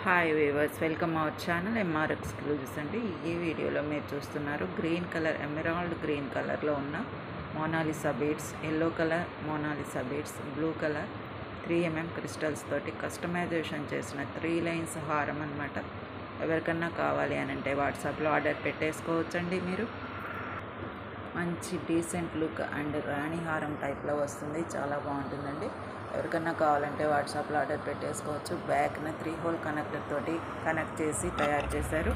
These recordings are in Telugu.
Hi viewers, welcome our channel MR exclusives అండి. ఈ వీడియోలో మీరు చూస్తున్నారు గ్రీన్ కలర్, ఎమరాల్డ్ గ్రీన్ కలర్లో ఉన్న Mona Lisa beads, yellow colour Mona Lisa beads, blue colour 3mm crystals తోటి కస్టమైజేషన్ చేసిన 3 లైన్స్ హారం అన్నమాట. ఎవరికన్నా కావాలి అని అంటే వాట్సాప్లో ఆర్డర్ పెట్టేసుకోవచ్చండి. మీరు మంచి డీసెంట్ లుక్ అండ్ రాణి హారం టైప్లో వస్తుంది, చాలా బాగుంటుందండి. ఎవరికన్నా కావాలంటే వాట్సాప్లో ఆర్డర్ పెట్టేసుకోవచ్చు. బ్యాక్న 3 హోల్ కనెక్టర్ తోటి కనెక్ట్ చేసి తయారు చేశారు.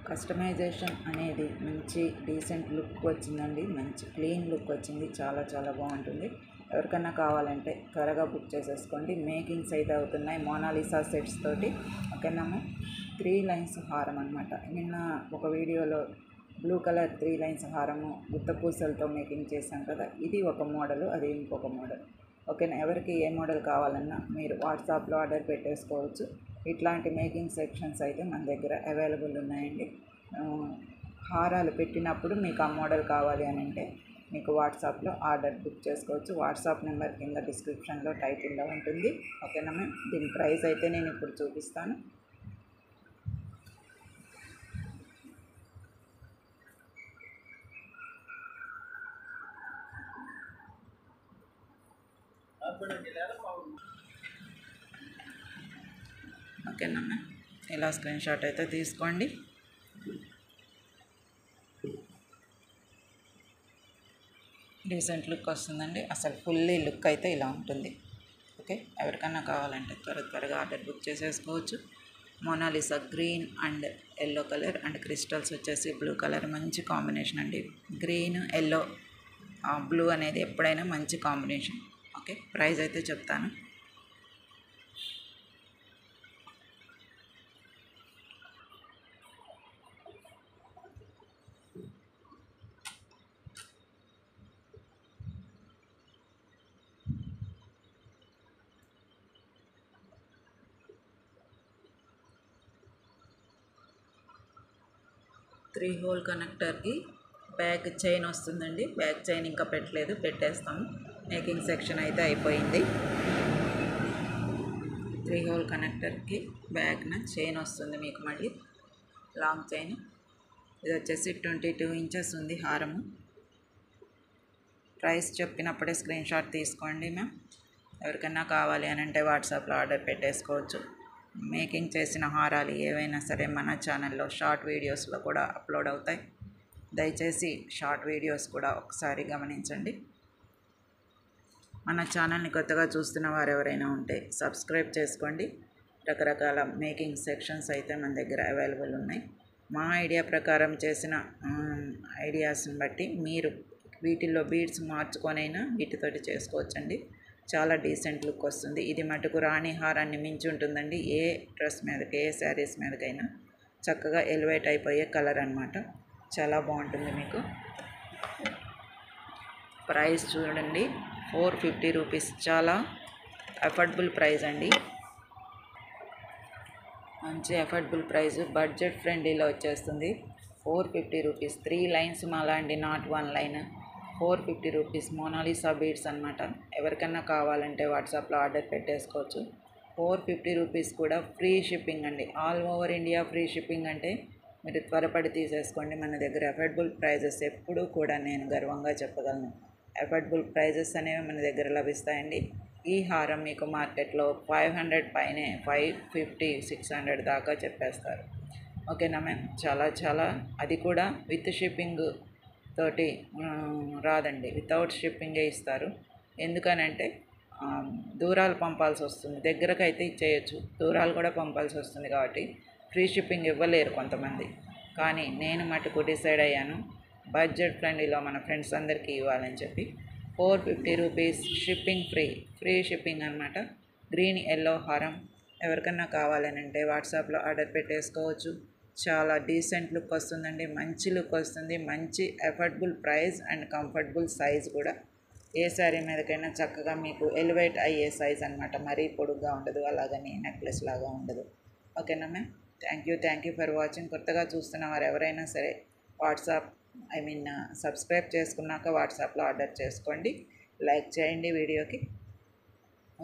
కస్టమైజేషన్ అనేది మంచి డీసెంట్ లుక్ వచ్చిందండి, మంచి క్లీన్ లుక్ వచ్చింది, చాలా చాలా బాగుంటుంది. ఎవరికన్నా కావాలంటే త్వరగా బుక్ చేసేసుకోండి. మేకింగ్స్ అయితే అవుతున్నాయి మోనాలిసా సెట్స్ తోటి. ఓకేనాము 3 లైన్స్ హారం అనమాట. నిన్న ఒక వీడియోలో బ్లూ కలర్ 3 లైన్స్ హారము గుత్త పూసలతో మేకింగ్ చేశాం కదా, ఇది ఒక మోడలు, అది ఇంకొక మోడల్. ఓకేనా, ఎవరికి ఏ మోడల్ కావాలన్నా మీరు వాట్సాప్లో ఆర్డర్ పెట్టేసుకోవచ్చు. ఇట్లాంటి మేకింగ్ సెక్షన్స్ అయితే మన దగ్గర అవైలబుల్ ఉన్నాయండి. హారాలు పెట్టినప్పుడు మీకు ఆ మోడల్ కావాలి అని అంటే మీకు వాట్సాప్లో ఆర్డర్ బుక్ చేసుకోవచ్చు. వాట్సాప్ నెంబర్ కింద డిస్క్రిప్షన్లో టైటిల్లో ఉంటుంది. ఓకేనా మ్యామ్, దీని ప్రైస్ అయితే నేను ఇప్పుడు చూపిస్తాను. ఓకేనా మ్యామ్, ఇలా స్క్రీన్ షాట్ అయితే తీసుకోండి. డీసెంట్ లుక్ వస్తుందండి, అసలు ఫుల్లీ లుక్ అయితే ఇలా ఉంటుంది. ఓకే, ఎవరికన్నా కావాలంటే త్వరగా ఆర్డర్ బుక్ చేసేసుకోవచ్చు. Mona Lisa green and yellow colour and crystals వచ్చేసి బ్లూ కలర్, మంచి కాంబినేషన్ అండి. గ్రీన్, ఎల్లో, బ్లూ అనేది ఎప్పుడైనా మంచి కాంబినేషన్. ఓకే, ప్రైస్ అయితే చెప్తాను. త్రీ హోల్ కనెక్టర్కి బ్యాక్ చైన్ వస్తుందండి. బ్యాక్ చైన్ ఇంకా పెట్టలేదు, పెట్టేస్తాము. మేకింగ్ సెక్షన్ అయితే అయిపోయింది. 3 హోల్ కనెక్టర్కి బ్యాక్న చైన్ వస్తుంది మీకు, మళ్ళీ లాంగ్ చైన్. ఇది వచ్చేసి 22 ఇంచెస్ ఉంది హారము. ప్రైస్ చెప్పినప్పుడే స్క్రీన్ షాట్ తీసుకోండి మ్యామ్. ఎవరికైనా కావాలి అని అంటే వాట్సాప్లో ఆర్డర్ పెట్టేసుకోవచ్చు. మేకింగ్ చేసిన హారాలు ఏవైనా సరే మన ఛానల్లో షార్ట్ వీడియోస్లో కూడా అప్లోడ్ అవుతాయి. దయచేసి షార్ట్ వీడియోస్ కూడా ఒకసారి గమనించండి. మన ఛానల్ని కొత్తగా చూస్తున్న వారు ఎవరైనా ఉంటే సబ్స్క్రైబ్ చేసుకోండి. రకరకాల మేకింగ్ సెక్షన్స్ అయితే మన దగ్గర అవైలబుల్ ఉన్నాయి. మా ఐడియా ప్రకారం చేసిన ఐడియాస్ని బట్టి మీరు వీటిల్లో బీడ్స్ మార్చుకొనైనా వీటితోటి చేసుకోవచ్చండి. చాలా డీసెంట్ లుక్ వస్తుంది. ఇది మటుకు రాణి హారాన్ని మించి ఉంటుందండి. ఏ డ్రెస్ మీదకి, ఏ శారీస్ మీదకైనా చక్కగా ఎలివేట్ అయిపోయే కలర్ అనమాట. చాలా బాగుంటుంది మీకు. ప్రైస్ చూడండి, 450 రూపీస్, చాలా అఫోర్డబుల్ ప్రైస్ అండి. మంచి అఫోర్డబుల్ ప్రైస్, బడ్జెట్ ఫ్రెండ్లీలో వచ్చేస్తుంది. 450 రూపీస్, 3 లైన్స్ మాలా అండి, not 1 line. 450 rupees Mona Lisa beads అనమాట. ఎవరికన్నా కావాలంటే వాట్సాప్లో ఆర్డర్ పెట్టేసుకోవచ్చు. 450 రూపీస్ కూడా ఫ్రీ షిప్పింగ్ అండి. All over India free shipping అంటే మీరు త్వరపడి తీసేసుకోండి. మన దగ్గర అఫోర్డబుల్ ప్రైజెస్ ఎప్పుడూ కూడా నేను గర్వంగా చెప్పగలను. అఫోర్డబుల్ ప్రైజెస్ అనేవి మన దగ్గర లభిస్తాయండి. ఈ హారం మీకు మార్కెట్లో 500 పైనే, 550, 600 దాకా చెప్పేస్తారు. ఓకేనా మ్యామ్, చాలా చాలా, అది కూడా విత్ షిప్పింగ్ తోటి రాదండి, వితౌట్ షిప్పింగే ఇస్తారు. ఎందుకనంటే దూరాలు పంపాల్సి వస్తుంది, దగ్గరకైతే ఇచ్చేయచ్చు, దూరాలు కూడా పంపాల్సి వస్తుంది కాబట్టి ఫ్రీ షిప్పింగ్ ఇవ్వలేరు కొంతమంది. కానీ నేను మటుకు డిసైడ్ అయ్యాను, బడ్జెట్ ఫ్రెండ్లీలో మన ఫ్రెండ్స్ అందరికీ ఇవ్వాలని చెప్పి 450 రూపీస్ షిప్పింగ్ ఫ్రీ షిప్పింగ్ అనమాట. గ్రీన్ ఎల్లో హారం ఎవరికన్నా కావాలనంటే వాట్సాప్లో ఆర్డర్ పెట్టేసుకోవచ్చు. చాలా డీసెంట్ లుక్ వస్తుందండి, మంచి లుక్ వస్తుంది, మంచి affordable price and comfortable size కూడా. ఏ శారీ మీదకైనా చక్కగా మీకు ఎలివేట్ అయ్యే సైజ్ అనమాట. మరీ పొడుగ్గా ఉండదు, అలాగని నెక్లెస్ లాగా ఉండదు. ఓకేనా ma'am, thank you for watching. కొత్తగా చూస్తున్న వారు ఎవరైనా సరే వాట్సాప్ సబ్స్క్రైబ్ చేసుకున్నాక వాట్సాప్లో ఆర్డర్ చేసుకోండి. లైక్ చేయండి వీడియోకి.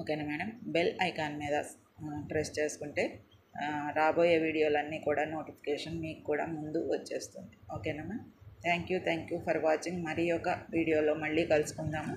ఓకేనా మేడం, బెల్ ఐకాన్ మీద ప్రెస్ చేసుకుంటే రాబోయే వీడియోలన్నీ కూడా నోటిఫికేషన్ మీకు కూడా ముందు వచ్చేస్తుంది. ఓకేనా? Thank you for watching. మరి ఒక వీడియోలో మళ్ళీ కలుసుకుందాము.